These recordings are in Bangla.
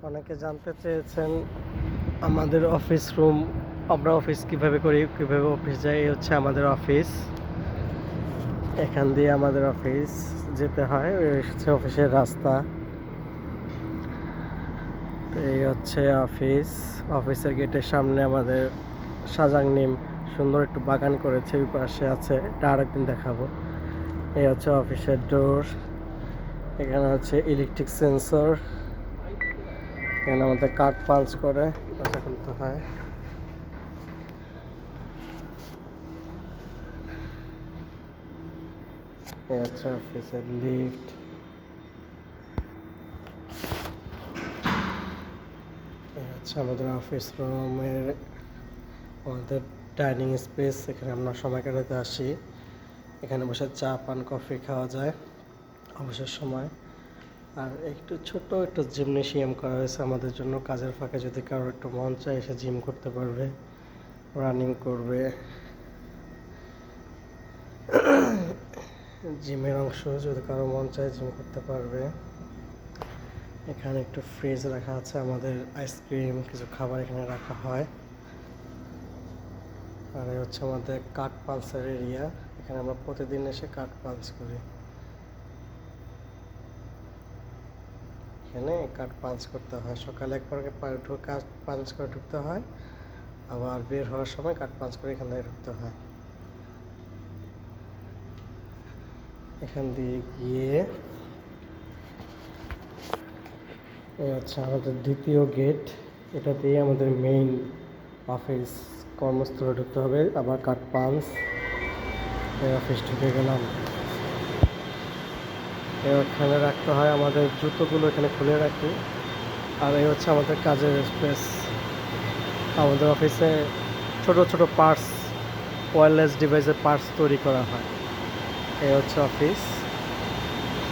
অনেকে জানতে চেয়েছেন আমাদের অফিস রুম, আমরা অফিস কিভাবে করি, কিভাবে অফিস যাই। এই হচ্ছে আমাদের অফিস, এখান দিয়ে আমাদের অফিস যেতে হয়। এই হচ্ছে অফিসের রাস্তা। এই হচ্ছে অফিস, অফিসের গেটের সামনে আমাদের সাজাং নিম সুন্দর একটু বাগান করেছে, ওই পাশে আছে, এটা আরেকদিন দেখাবো। এই হচ্ছে অফিসের ডোর, এখানে হচ্ছে ইলেকট্রিক সেন্সর, এখানে আমাদের কার্ড পাঞ্চ করে পয়সা খুলতে হয়। এই হচ্ছে অফিসের লিফট, এই হচ্ছে আমাদের অফিস রুমের আমাদের ডাইনিং স্পেস, এখানে আমরা সময় কাটাতে আসি। এখানে বসে চা পান কফি খাওয়া যায় অবসর সময়। আর একটু ছোট একটু জিমনেশিয়াম করা হয়েছে আমাদের জন্য, কাজের ফাঁকে যদি কারোর একটু মন চায় এসে জিম করতে পারবে, রানিং করবে। জিমের অংশ যদি কারো মন চায় জিম করতে পারবে। এখানে একটু ফ্রিজ রাখা আছে, আমাদের আইসক্রিম কিছু খাবার এখানে রাখা হয়। আর এই হচ্ছে আমাদের কাঠ পাঞ্চের এরিয়া, এখানে আমরা প্রতিদিন এসে কাঠ পাঞ্চ করি। এখানে কাঠ পাঞ্চ করতে হয়, সকালে একবার কাঠ পাঞ্চ করে ঢুকতে হয়, আবার বের হওয়ার সময় কাঠ পাঞ্চ করে এখান থেকে ঢুকতে হয়। এখান দিয়ে গিয়ে এই হচ্ছে আমাদের দ্বিতীয় গেট, এটা দিয়ে আমাদের মেইন অফিস কর্মস্থলে ঢুকতে হবে। আবার কাঠ পাঞ্চ, এই অফিস ঢুকে গেলাম। এখানে রাখতে হয় আমাদের জুতোগুলো, এখানে খুলে রাখি। আর এই হচ্ছে আমাদের কাজের স্পেস। আমাদের অফিসে ছোট ছোট পার্টস, ওয়্যারলেস ডিভাইসের পার্টস তৈরি করা হয়। এই হচ্ছে অফিস,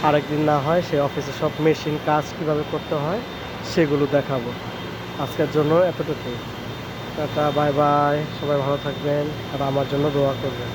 আরেকদিন না হয় সেই অফিসে সব মেশিন কাজ কীভাবে করতে হয় সেগুলো দেখাবো। আজকের জন্য এতটুকুই, টাটা, বাই বাই, সবাই ভালো থাকবেন আর আমার জন্য দোয়া করবেন।